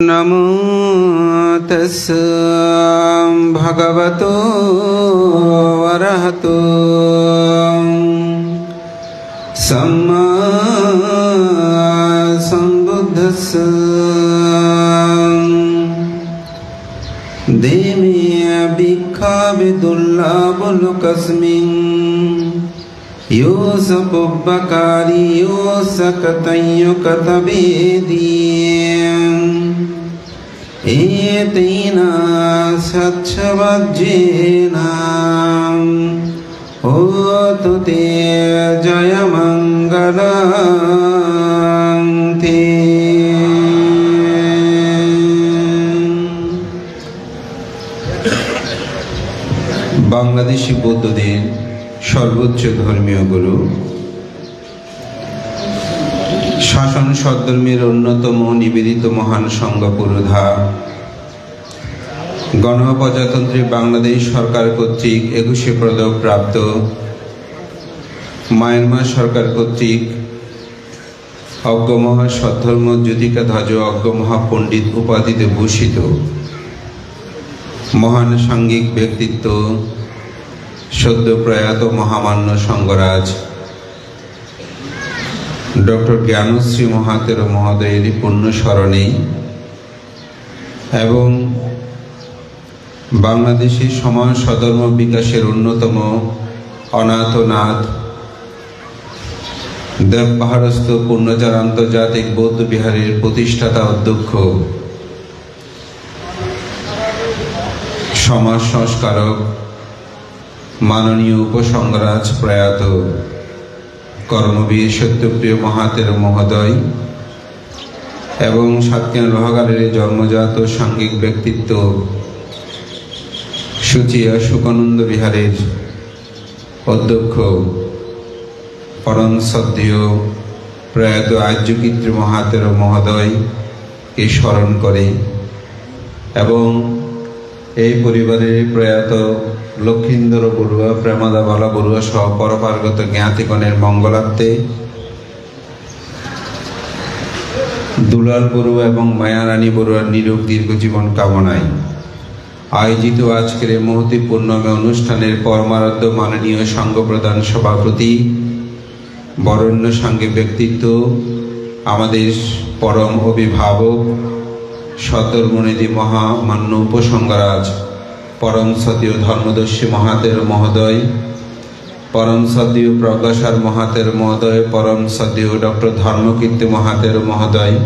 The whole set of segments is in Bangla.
नमो तस्स भगवतो वरहतो सम्मा सम्बुद्धस्स देमे भिक्षाविदुर्लभलोकस्मिन् योऽसपुब्बकारी योऽसकतञ्युकतवेदी एतेन सत्सवज्जेन होतु ते जयमङ्गलं ते। বাংলাদেশি বৌদ্ধদের সর্বোচ্চ ধর্মীয় গুরু, শাসন সদ্ধর্মের অন্যতম নিবেদিত মহান সংঘ পুরোধা, গণপ্রজাতন্ত্রী বাংলাদেশ সরকার কর্তৃক 21শে পদক প্রাপ্ত, মায়ানমার সরকার কর্তৃক অজ্ঞমহা সদ্ধর্ম জ্যোতিকাধ্বজ অজ্ঞমহা পণ্ডিত উপাধিতে ভূষিত মহান সাংঘিক ব্যক্তিত্ব সদ্য প্রয়াত মহামান্য সংঘরাজ ডক্টর জ্ঞানশ্রী মহাতেরো মহোদয়ের পুণ্য স্মরণে এবং বাংলাদেশের সমাজ সধর্ম বিকাশের অন্যতম অনাথনাথ দেবপাহাড়স্থ পূর্ণচার আন্তর্জাতিক বৌদ্ধ বিহারের প্রতিষ্ঠাতা অধ্যক্ষ, সমাজ সংস্কারক মাননীয় উপসংঘরাজ প্রয়াত কর্মবীর সত্যপ্রিয় মহাতেরো মহোদয় এবং সাতক্ষীরা লোহাগাড়ের জন্মজাত সাংঘিক ব্যক্তিত্ব সুচিয়া সুকানন্দ বিহারের অধ্যক্ষ পরম শ্রদ্ধেয় প্রয়াত আর্যকীর্তি মহাতেরো মহোদয়কে স্মরণ করে এবং এই পরিবারের প্রয়াত লক্ষীন্দর বড়ুয়া, প্রেমাদা বালা বড়ুয়া সহ পরপার্গত জ্ঞাতিগণের মঙ্গলার্থে দুলাল বড়ুয়া এবং মায়ারানী বড়ুয়ার নিরোগ দীর্ঘ জীবন কামনায় আয়োজিত আজকের এই মহতিপূর্ণ অনুষ্ঠানের পরমারাধ্য মাননীয় সংঘ প্রধান সভাপতি, বরেণ্য সাংঘিক ব্যক্তিত্ব, আমাদের পরম অভিভাবক সদ্ধর্মনিধি মহামান্য উপসংঘরাজ পরম শ্রদ্ধেয় ধর্মদর্শী মহাতেরো মহোদয়, পরম শ্রদ্ধেয় প্রজ্ঞাসার মহাতেরো মহোদয়, পরম শ্রদ্ধেয় ডক্টর ধর্মকীর্তি মহাতেরো মহোদয়,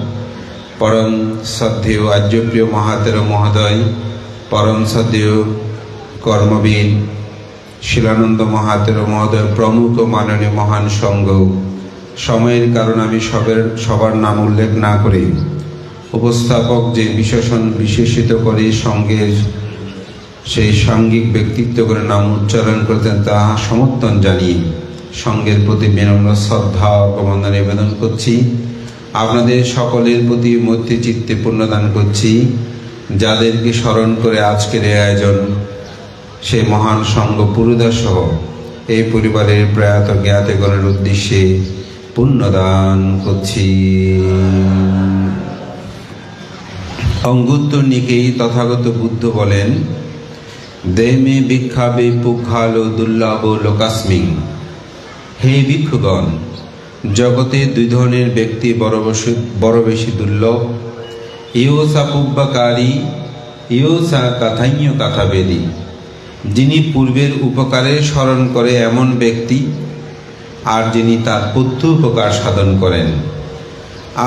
পরম শ্রদ্ধেয় আর্যপ্রিয় মহাতেরো মহোদয়, পরম শ্রদ্ধেয় কর্মবীর শিলানন্দ মহাতেরো মহোদয় প্রমুখ মাননীয় মহান সংঘ। সময়ের কারণে আমি সবার নাম উল্লেখ না করে উপস্থাপক যে বিশেষিত করে সঙ্গের সেই সাংঘিক ব্যক্তিত্ব করে নাম উচ্চারণ করতেন তা সমর্থন জানিয়ে সঙ্গের প্রতি বিনম্র শ্রদ্ধা অবমাননা নিবেদন করছি। আপনাদের সকলের প্রতি মৈত্রী চিত্তে পুণ্যদান করছি। যাদেরকে স্মরণ করে আজকের এই আয়োজন, সেই মহান সংঘ পুরোধা সহ এই পরিবারের প্রয়াত জ্ঞাতিগণের উদ্দেশ্যে পুণ্যদান করছি। অঙ্গুত্তর নিকেই তথাগত বুদ্ধ বলেন, দেমে ভিক্ষাবে পুক্ষালো দুর্লভ লোকাস্মিং। হে ভিক্ষুগণ, জগতে দুই ধরনের ব্যক্তি বড় বেশি দুর্লভ। ইয়োসা পুব্বাকারী, ইয়োসা কাথাইন্য কাথাবেদী। যিনি পূর্বের উপকারের স্মরণ করে এমন ব্যক্তি, আর যিনি তার প্রত্যুপকার সাধন করেন।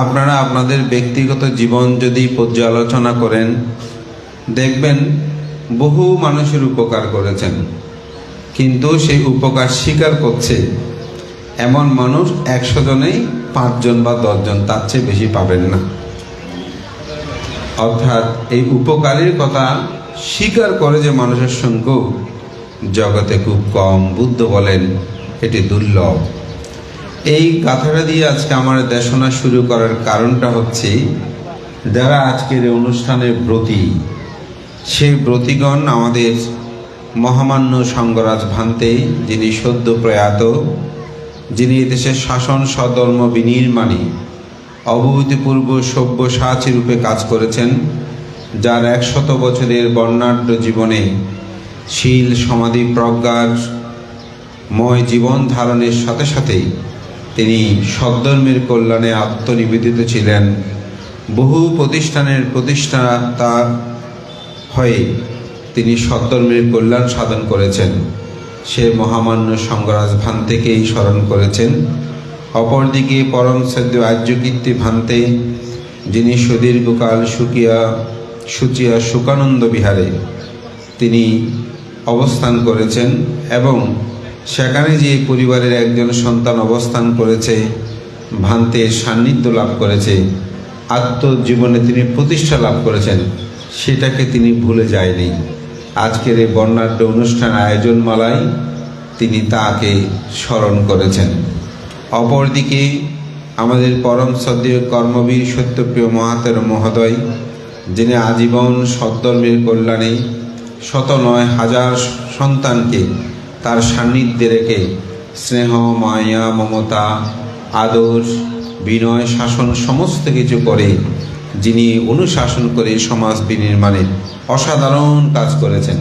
আপনারা আপনাদের ব্যক্তিগত জীবন যদি পর্যালোচনা করেন, দেখবেন বহু মানুষের উপকার করেছেন, কিন্তু সেই উপকার স্বীকার করছে এমন মানুষ 100 জনেই 5 জন বা 10 জন, তার চেয়ে বেশি পাবেন না। অর্থাৎ এই উপকারের কথা স্বীকার করে যে মানুষের সংখ্যা জগতে খুব কম। বুদ্ধ বলেন এটি দুর্লভ। এই কথাটা দিয়ে আজকে আমার দেশনা শুরু করার কারণটা হচ্ছে, যারা আজকের এই অনুষ্ঠানের ব্রতী, সেই ব্রতীগণ আমাদের মহামান্য সংঘরাজ ভান্তে, যিনি সদ্য প্রয়াত, যিনি এদেশের শাসন সধর্ম বিনির্মাণে অভূতপূর্ব সব্যসাচী রূপে কাজ করেছেন, যার 100 বছরের বর্ণাঢ্য জীবনে শীল সমাধি প্রজ্ঞার ময় জীবন ধারণের সাথে সাথেই তিনি সদ্ধর্মের কল্যাণে আত্মনিবেদিত ছিলেন। বহু প্রতিষ্ঠানের প্রতিষ্ঠাতা হয়ে তিনি সদ্ধর্মের কল্যাণ সাধন করেছেন। সে মহামান্য সঙ্গরাজ ভান্তেকেই স্মরণ করেছেন। অপরদিকে পরম শ্রদ্ধ আর্যকীর্তি ভান্তে, যিনি সুদীর্ঘকাল সুচিয়া সুকানন্দ বিহারে তিনি অবস্থান করেছেন এবং সেখানে যে পরিবারের একজন সন্তান অবস্থান করেছে, ভান্তের সান্নিধ্য লাভ করেছে, আত্মজীবনে তিনি প্রতিষ্ঠা লাভ করেছেন, সেটাকে তিনি ভুলে যায়নি। আজকের এই বর্ণাঢ্য অনুষ্ঠান আয়োজনমালায় তিনি তাকে স্মরণ করেছেন। অপরদিকে আমাদের পরম শ্রদ্ধেয় কর্মবীর সত্যপ্রিয় মহাতের মহোদয়, যিনি আজীবন সদ্ধর্মের কল্যাণে শত নয় হাজার সন্তানকে তার সান্নিধ্যে রেখে স্নেহ, মায়া, মমতা, আদর, বিনয়, শাসন সমস্ত কিছু করে, যিনি অনুশাসন করে সমাজ বিনির্মাণে অসাধারণ কাজ করেছেন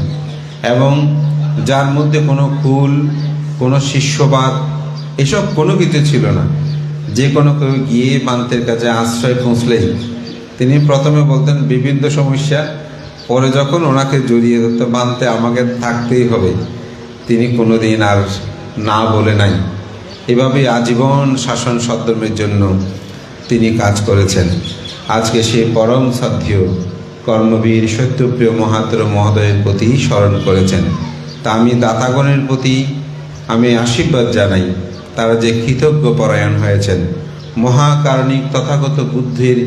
এবং যার মধ্যে কোনো কুল, কোনো শিষ্যবাদ এসব কোনো কিছু ছিল না। যে কোনো কেউ গিয়ে ভান্তের কাছে আশ্রয় পৌঁছলেই তিনি প্রথমে বলতেন বিভিন্ন সমস্যা, পরে যখন ওনাকে জড়িয়ে ধরতে ভান্তে আমাকে থাকতেই হবে, তিনি কোনোদিন আর না বলে নাই। এভাবে আজীবন শাসন সদ্ধর্মের জন্য তিনি কাজ করেছেন। আজকে সেই পরম সাধ্য কর্মবীর সত্যপ্রিয় মহাত্র মহোদয়ের প্রতি স্মরণ করেছেন। তা আমি দাতাগণের প্রতি আমি আশীর্বাদ জানাই, তারা যে কৃতজ্ঞ পরায়ণ হয়েছেন। মহাকারণিক তথাগত বুদ্ধের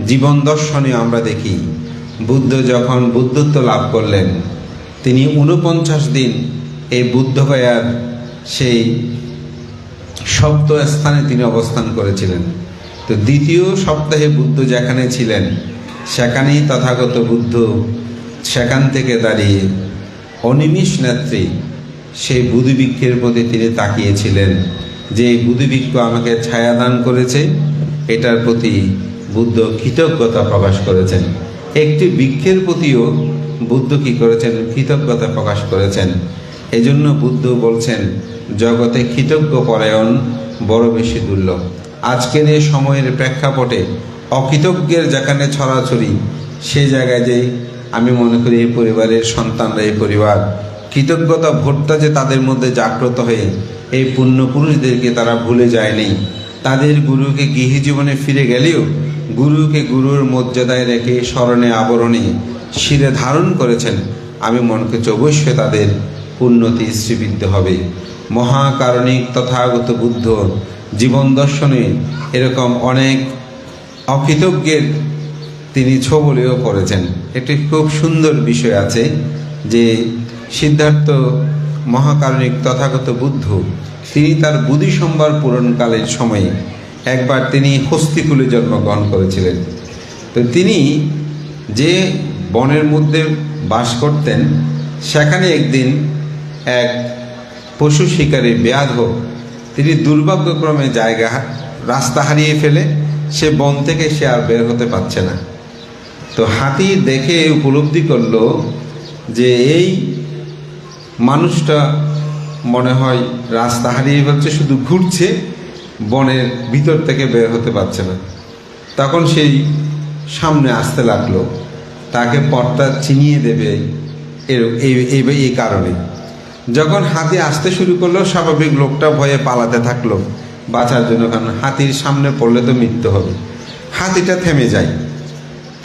জীবন দর্শনে আমরা দেখি, বুদ্ধ যখন বুদ্ধত্ব লাভ করলেন, তিনি 49 দিন এই বুদ্ধগয়ার সেই সপ্ত স্থানে তিনি অবস্থান করেছিলেন। তো দ্বিতীয় সপ্তাহে বুদ্ধ যেখানে ছিলেন, সেখানেই তথাগত বুদ্ধ সেখান থেকে দাঁড়িয়ে অনিমিষ নেত্রী সেই বুধবৃক্ষের প্রতি তিনি তাকিয়েছিলেন, যে এই বুধবৃক্ষ আমাকে ছায়াদান করেছে, এটার প্রতি বুদ্ধ কৃতজ্ঞতা প্রকাশ করেছেন। একটি বৃক্ষের প্রতিও বুদ্ধ কি করেছেন? কৃতজ্ঞতা প্রকাশ করেছেন। এজন্য বুদ্ধ বলছেন, জগতে কৃতজ্ঞ পরায়ণ বড় বেশি দুর্লভ। আজকের এই সময়ের প্রেক্ষাপটে অকৃতজ্ঞের যেখানে ছড়াছড়ি, সেই জায়গায় যে আমি মনে করি এই পরিবারের সন্তানরা, এই পরিবার কৃতজ্ঞতা ভোটটা যে তাদের মধ্যে জাগ্রত হয়ে এই পুণ্যপুরুষদেরকে তারা ভুলে যায়নি। তাদের গুরুকে গৃহী জীবনে ফিরে গেলেও গুরুকে গুরুর মর্যাদায় রেখে স্মরণে আবরণে শিরে ধারণ করেছেন। আমি মনে করছি অবশ্যই তাদের উন্নতি শ্রীবৃদ্ধ হবে। মহাকারণিক তথাগত বুদ্ধ জীবন দর্শনে এরকম অনেক অকৃতজ্ঞের তিনি ছোবলেও পড়েছেন। একটি খুব সুন্দর বিষয় আছে যে সিদ্ধার্থ মহাকারণিক তথাগত বুদ্ধ তিনি তার বুদ্ধি সম্ভার পূরণকালের সময়ে একবার তিনি হস্তিকুলে জন্মগ্রহণ করেছিলেন। তো তিনি যে বনের মধ্যে বাস করতেন, সেখানে একদিন এক পশু শিকারী ব্যাধ তিনি দুর্ভাগ্যক্রমে রাস্তা হারিয়ে ফেলে সে বন থেকে সে আর বের হতে পারছে না। তো হাতি দেখে উপলব্ধি করলো যে এই মানুষটা মনে হয় রাস্তা হারিয়ে ফেলছে, শুধু ঘুরছে, বনের ভিতর থেকে বের হতে পারছে না। তখন সেই সামনে আসতে লাগলো, তাকে পথটা চিনিয়ে দেবে এই কারণে। যখন হাতি আসতে শুরু করলো, স্বাভাবিক লোকটা ভয়ে পালাতে থাকলো বাঁচার জন্য, কারণ হাতির সামনে পড়লে তো মৃত্যু হবে। হাতিটা থেমে যায়।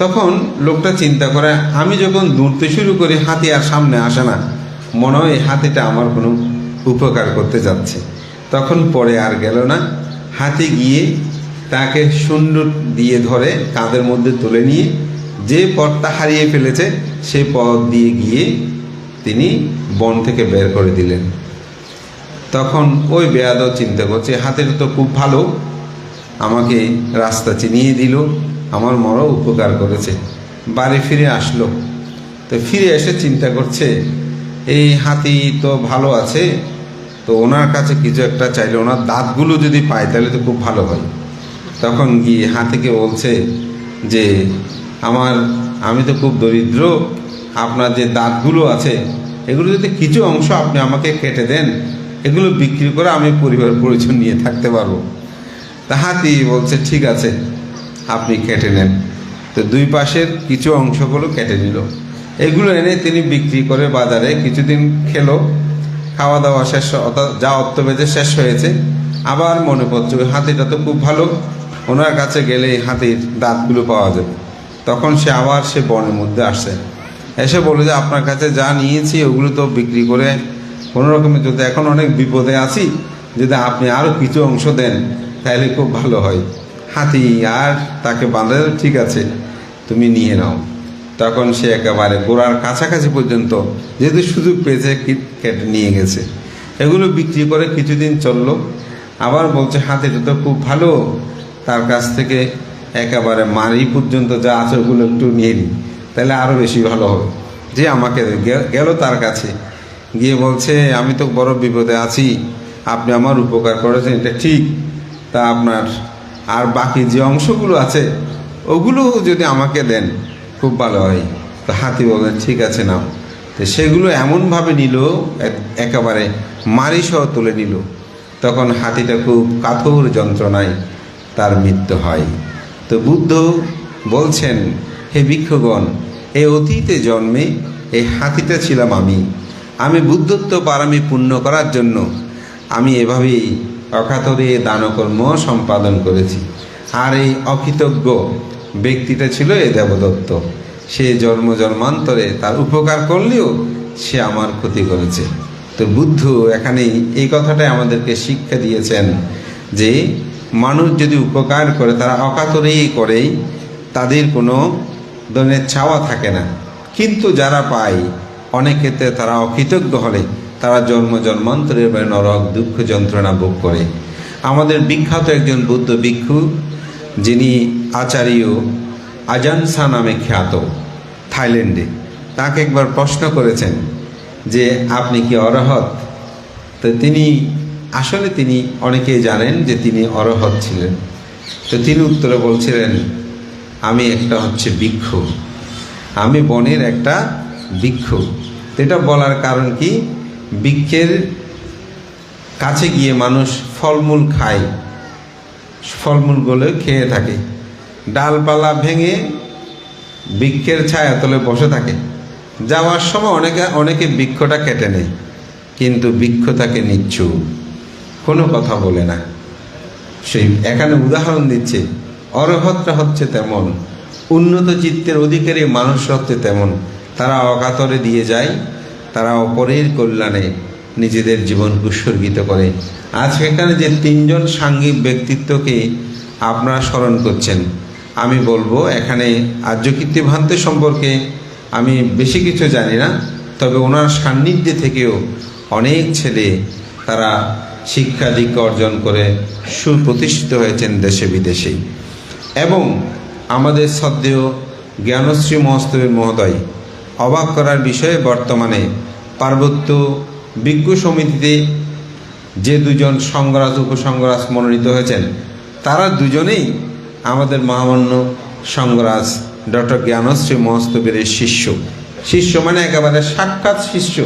তখন লোকটা চিন্তা করে, আমি যখন দৌড়তে শুরু করি হাতি আর সামনে আসে না, মনে হয় হাতিটা আমার কোনো উপকার করতে যাচ্ছে। তখন পরে আর গেল না। হাতি গিয়ে তাকে শূন্য দিয়ে ধরে কাঁধের মধ্যে তুলে নিয়ে যে পথটা হারিয়ে ফেলেছে সেই পথ দিয়ে গিয়ে তিনি বন থেকে বের করে দিলেন। তখন ওই বেয়াদও চিন্তা করছে, হাতিটা তো খুব ভালো, আমাকে রাস্তা চিনিয়ে দিল, আমার বড় উপকার করেছে। বাড়ি ফিরে আসলো। তো ফিরে এসে চিন্তা করছে, এই হাতি তো ভালো আছে, তো ওনার কাছে কিছু একটা চাইলে ওনার দাঁতগুলো যদি পায় তাহলে তো খুব ভালো হয়। তখন গিয়ে হাতিকে বলছে যে আমি তো খুব দরিদ্র, আপনার যে দাঁতগুলো আছে এগুলো যদি কিছু অংশ আপনি আমাকে কেটে দেন, এগুলো বিক্রি করে আমি পরিবার পরিজন নিয়ে থাকতে পারবো। তা হাতি বলছে ঠিক আছে, আপনি কেটে নেন। তো দুই পাশের কিছু অংশগুলো কেটে নিল। এগুলো এনে তিনি বিক্রি করে বাজারে কিছুদিন খেলো, খাওয়া দাওয়া শেষ, যা অর্থ বেজে শেষ হয়েছে। আবার মনে পড়ছে ওই হাতিটা তো খুব ভালো, ওনার কাছে গেলে হাতির দাঁতগুলো পাওয়া যাবে। তখন সে বনের মধ্যে আসছে, এসে বলে যে আপনার কাছে যা নিয়েছি ওগুলো তো বিক্রি করে কোনো রকমে, যদি এখন অনেক বিপদে আছি, যদি আপনি আরও কিছু অংশ দেন তাহলে খুব ভালো হয়। হাতি আর তাকে বাঁধে, ঠিক আছে তুমি নিয়ে নাও। তখন সে একেবারে গোড়ার কাছাকাছি পর্যন্ত যেহেতু সুযোগ পেয়েছে কেটে নিয়ে গেছে। এগুলো বিক্রি করে কিছুদিন চললো। আবার বলছে হাতিটা তো খুব ভালো, তার কাছ থেকে একেবারে মারি পর্যন্ত যা আছে ওগুলো একটু নিয়ে নিই, তাহলে আরও বেশি ভালো হবে। যে আমাকে গেল তার কাছে গিয়ে বলছে আমি তো বড় বিপদে আছি, আপনি আমার উপকার করেছেন এটা ঠিক, তা আপনার আর বাকি যে অংশগুলো আছে ওগুলো যদি আমাকে দেন খুব ভালো হয়। তো হাতি বললেন ঠিক আছে নাও। তো সেগুলো এমনভাবে নিল, একেবারে মারিসহ তুলে নিল। তখন হাতিটা খুব কাতর যন্ত্রণায় তার মৃত্যু হয়। তো বুদ্ধ বলছেন, হে ভিক্ষুগণ, এই অতীতে জন্মে এই হাতিটা ছিলাম আমি বুদ্ধত্ব পারামি পূর্ণ করার জন্য আমি এভাবেই অকাতরে দানকর্ম সম্পাদন করেছি। আর এই অকৃতজ্ঞ ব্যক্তিটা ছিল এ দেবদত্ত, সে জন্ম জন্মান্তরে তার উপকার করলেও সে আমার ক্ষতি করেছে। তো বুদ্ধ এখানেই এই কথাটাই আমাদেরকে শিক্ষা দিয়েছেন যে মানুষ যদি উপকার করে তারা অকাতরেই করেই, তাদের কোনো ধরনের চাওয়া থাকে না। কিন্তু যারা পায় অনেক ক্ষেত্রে তারা অকৃতজ্ঞ হলে তারা জন্ম জন্মান্তরের নরক দুঃখ যন্ত্রণা ভোগ করে। আমাদের বিখ্যাত একজন বৌদ্ধ ভিক্ষু, যিনি আচার্য আজানসা নামে খ্যাত, থাইল্যান্ডে, তাকে একবার প্রশ্ন করেছেন যে আপনি কি অরহত? তো তিনি অনেকেই জানেন যে তিনি অরহত ছিলেন। তো তিনি উত্তরে বলছিলেন আমি একটা ভিক্ষু, আমি বনের একটা ভিক্ষু। এটা বলার কারণ কি, বৃক্ষের কাছে গিয়ে মানুষ ফলমূল খায়, ফলমূলগুলো খেয়ে থাকে, ডালপালা ভেঙে বৃক্ষের ছায়া তলে বসে থাকে। যাওয়ার সময় অনেকে বৃক্ষটা কেটে নেয়, কিন্তু বৃক্ষ তাকে নিচ্ছুপ, কোনো কথা বলে না। সেই এখানে উদাহরণ দিচ্ছে অরহতরা হচ্ছে তেমন, উন্নত চিত্তের অধিকারী মানুষ হচ্ছে তেমন, তারা অকাতরে দিয়ে যায়, তারা অপরের কল্যাণে নিজেদের জীবনকে উৎসর্গিত করে। আজকে এখানে যে তিনজন সাঙ্গিক ব্যক্তিত্বকে আপনারা স্মরণ করছেন, আমি বলবো এখানে আর্যকীর্তি ভান্তে সম্পর্কে আমি বেশি কিছু জানি না, তবে ওনার সান্নিধ্যে থেকেও অনেক ছেলে তারা শিক্ষা দীক্ষা অর্জন করে সুপ্রতিষ্ঠিত হয়েছেন দেশে বিদেশেই। এবং আমাদের শ্রদ্ধেয় জ্ঞানশ্রী মহোৎসবের মহোদয়, অবাক করার বিষয়ে বর্তমানে পার্বত্য ভিক্ষু সমিতিতে যে দুজন সংঘরাজ উপসংঘরাজ মনোনীত হয়েছেন, তারা দুজনেই আমাদের মহামান্য সংঘরাজ ডক্টর জ্ঞানশ্রী মহোৎসবের শিষ্য মানে একেবারে সাক্ষাৎ শিষ্য।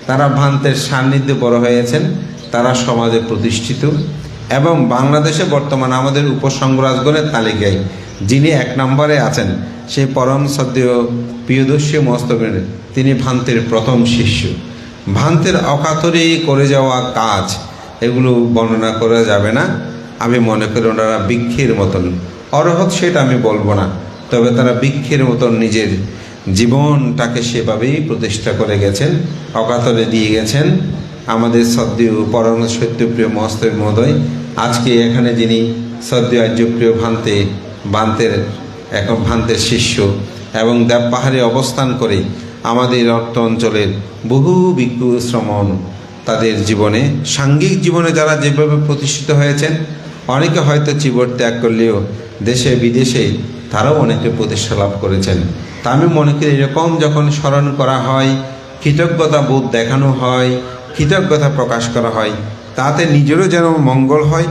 তারা ভান্তের সান্নিধ্যে বড় হয়েছেন, তারা সমাজে প্রতিষ্ঠিত। এবং বাংলাদেশে বর্তমানে আমাদের উপসংঘরাজগণের তালিকায় যিনি 1 নম্বরে আছেন, সেই পরম শ্রদ্ধেয় প্রিয়দর্শী মহোৎসবের তিনি ভান্তের প্রথম শিষ্য। ভান্তের অকাতরে করে যাওয়া কাজ এগুলো বর্ণনা করা যাবে না। আমি মনে করি ওনারা বৃক্ষের মতন, অরহত সেটা আমি বলবো না, তবে তারা বৃক্ষের মতন নিজের জীবনটাকে সেভাবেই প্রতিষ্ঠা করে গেছেন, অকাতরে দিয়ে গেছেন। আমাদের শ্রদ্ধেয় পরম সত্যপ্রিয় মহোৎসবের মহোদয় আজকে এখানে যিনি শ্রদ্ধেয় আর্যপ্রিয় ভান্তের শিষ্য এবং দেব পাহাড়ে অবস্থান করে আমাদের অর্থ অঞ্চলের বহু ভিক্ষু শ্রমণ তাদের জীবনে, সাঙ্গিক জীবনে যারা যেভাবে প্রতিষ্ঠিত হয়েছেন, অনেকে হয়তো চিবর ত্যাগ করলেও দেশে বিদেশে তারাও অনেকে প্রতিষ্ঠা লাভ করেছেন। তা আমি মনে করি এরকম যখন স্মরণ করা হয়, কৃতজ্ঞতা বোধ দেখানো হয়, কৃতজ্ঞতা প্রকাশ করা হয়, তাতে নিজেরও যেন মঙ্গল হয়,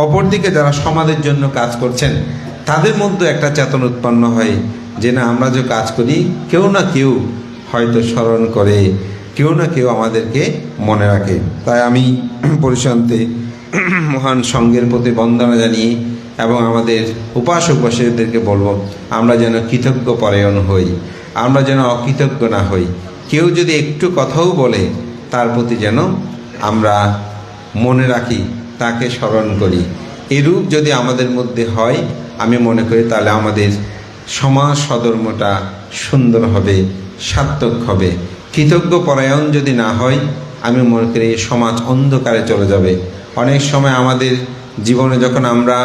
অপরদিকে যারা সমাজের জন্য কাজ করছেন তাদের মধ্যে একটা চেতনা উৎপন্ন হয় যে না, আমরা যে কাজ করি কেউ না কেউ হয়তো স্মরণ করে, কেউ না কেউ আমাদেরকে মনে রাখে। তাই আমি পরিশান্তে মহান সঙ্গের প্রতি বন্দনা জানিয়ে এবং আমাদের উপাসক উপাসীদেরকে বলবো, আমরা যেন কৃতজ্ঞ পরায়ণ হই, আমরা যেন অকৃতজ্ঞ না হই। কেউ যদি একটু কথাও বলে তার প্রতি যেন আমরা মনে রাখি, তাকে স্মরণ করি। এরূপ যদি আমাদের মধ্যে হয়, আমি মনে করি তাহলে আমাদের সমাজ সধর্মটা সুন্দর হবে, সার্থক হবে। কৃতজ্ঞ পরায়ণ যদি না হয়, আমি মনে করি সমাজ অন্ধকারে চলে যাবে। অনেক সময় আমাদের জীবনে যখন আমরা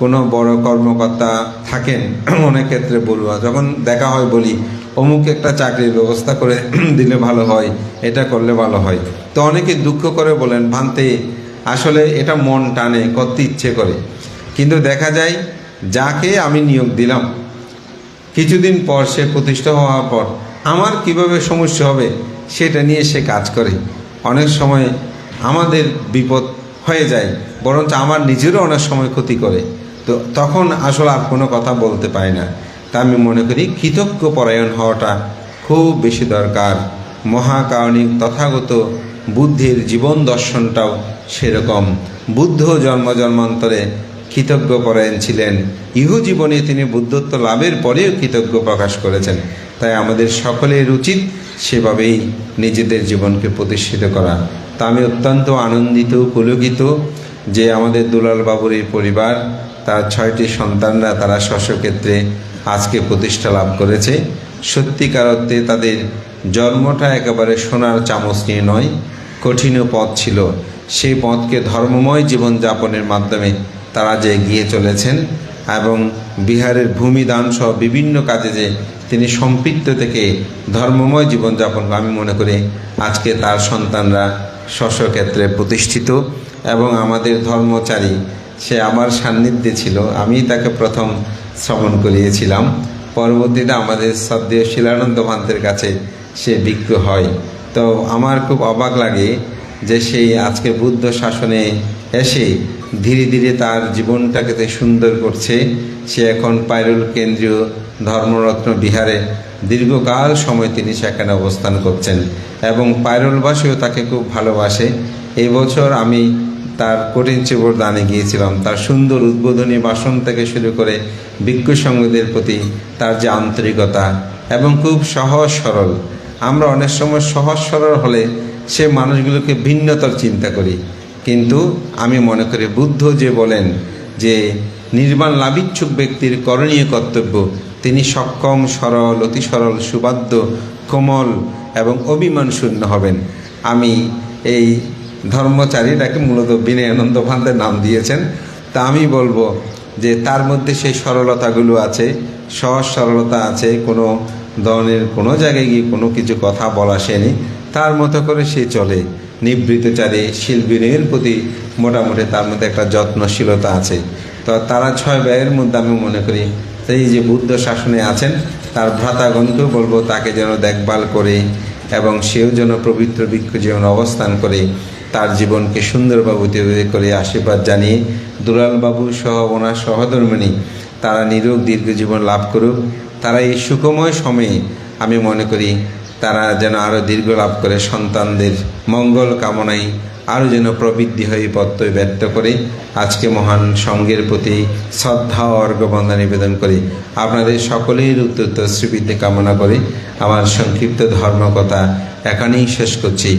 কোনো বড় কর্মকর্তা থাকেন, অনেক ক্ষেত্রে বলুয়া যখন দেখা হয় বলি অমুক একটা চাকরির ব্যবস্থা করে দিলে ভালো হয়, এটা করলে ভালো হয়। তো অনেকে দুঃখ করে বলেন, ভান্তে আসলে এটা মন টানে, করতে ইচ্ছে করে, কিন্তু দেখা যায় যাকে আমি নিয়োগ দিলাম কিছুদিন পর সে প্রতিষ্ঠা হওয়ার পর আমার কিভাবে সমস্যা হবে সেটা নিয়ে সে কাজ করে। অনেক সময় আমাদের বিপদ হয়ে যায়, বরঞ্চ আমার নিজেরও অনেক সময় ক্ষতি করে। তো তখন আসলে আর কোনো কথা বলতে পারি না। তা আমি মনে করি কৃতজ্ঞ পরায়ণ হওয়াটা খুব বেশি দরকার। মহাকারণিক তথাগত বুদ্ধের জীবন দর্শনটাও সেরকম। বুদ্ধ জন্মান্তরে কৃতজ্ঞ পরায়ণ ছিলেন, ইহ জীবনে তিনি বুদ্ধত্ব লাভের পরেও কৃতজ্ঞ প্রকাশ করেছেন। তাই আমাদের সকলের উচিত সেভাবেই নিজেদের জীবনকে প্রতিষ্ঠিত করা। তা আমি অত্যন্ত আনন্দিত, পুলকিত যে আমাদের দুলাল বাবুর এই পরিবার, তার 6টি সন্তানরা তারা স্বস্বক্ষেত্রে আজকে প্রতিষ্ঠা লাভ করেছে। সত্যিকার অর্থে তাদের জন্মটা একেবারে সোনার চামচ নিয়ে নয়, কঠিন পথ ছিল। সেই পথকে ধর্মময় জীবনযাপনের মাধ্যমে তারা যে এগিয়ে চলেছেন এবং বিহারের ভূমিদান সহ বিভিন্ন কাজে যে তিনি সম্পৃক্ত থেকে ধর্মময় জীবনযাপন, আমি মনে করি আজকে তার সন্তানরা স্বস্বক্ষেত্রে প্রতিষ্ঠিত। এবং আমাদের ধর্মচারী, সে আমার সান্নিধ্যে ছিল, আমি তাকে প্রথম শ্রবণ করিয়েছিলাম। পরবর্তীতে আমাদের শ্রদ্ধেয় শিলানন্দ ভান্তের কাছে সে বিজ্ঞ হয়। তো আমার খুব অবাক লাগে যে সেই আজকে বুদ্ধ শাসনে এসে ধীরে ধীরে তার জীবনটাকে সুন্দর করছে। সে এখন পাইরুল কেন্দ্রীয় ধর্মরত্ন বিহারে দীর্ঘকাল সময় তিনি সেখানে অবস্থান করছেন এবং পাইরুলবাসীও তাকে খুব ভালোবাসে। এই বছর আমি তার কঠিন চিবর দানে গিয়েছিলাম। তার সুন্দর উদ্বোধনী ভাষণ থেকে শুরু করে ভিক্ষু সঙ্গীদের প্রতি তার যে আন্তরিকতা এবং খুব সহজ সরল। আমরা অনেক সময় সহজ সরল হলে সে মানুষগুলোকে ভিন্নতর চিন্তা করি, কিন্তু আমি মনে করি বুদ্ধ যে বলেন যে নির্বাণ লাভিচ্ছুক ব্যক্তির করণীয় কর্তব্য, তিনি সক্ষম, সরল, অতি সরল, সুবাদ্য, কোমল এবং অভিমান শূন্য হবেন। আমি এই ধর্মচারীটাকে মূলত বিনয়ানন্দ ভান্তের নাম দিয়েছেন। তা আমি বলবো যে তার মধ্যে সেই সরলতাগুলো আছে, সহজ সরলতা আছে। কোনো ধরনের কোনো জায়গায় গিয়ে কোনো কিছু কথা বলা সেনি, তার মতো করে সে চলে। নিবৃত্তচারী শিল্পীর প্রতি মোটামুটি তার মধ্যে একটা যত্নশীলতা আছে। তো তারা 6 ব্যয়ের মধ্যে আমি মনে করি সেই যে বুদ্ধ শাসনে আছেন তার ভ্রাতাগণকেও বলবো তাকে যেন দেখভাল করে এবং সেও যেন পবিত্র বৃক্ষ জীবন অবস্থান করে তার জীবনকে সুন্দরভাবে অতিবাহিত করে আশীর্বাদ জানিয়ে দুলালবাবু সহ ওনার সহধর্মিণী তারা নিরোগ দীর্ঘ জীবন লাভ করুক। তারা এই সুখময় সময়ে আমি মনে করি তারা যেন আরও দীর্ঘ লাভ করে সন্তানদের মঙ্গল কামনায় আরও যেন প্রবৃদ্ধি হয়ে পত্তয় ব্যক্ত করে আজকে মহান সঙ্গের প্রতি শ্রদ্ধা ও অর্ঘ্যবন্দনা নিবেদন করে আপনাদের সকলের উত্তরোত্তর শ্রীবৃদ্ধি কামনা করে আমার সংক্ষিপ্ত ধর্মকথা এখানেই শেষ করছি।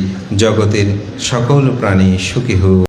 জগতের সকল প্রাণী সুখী হোক।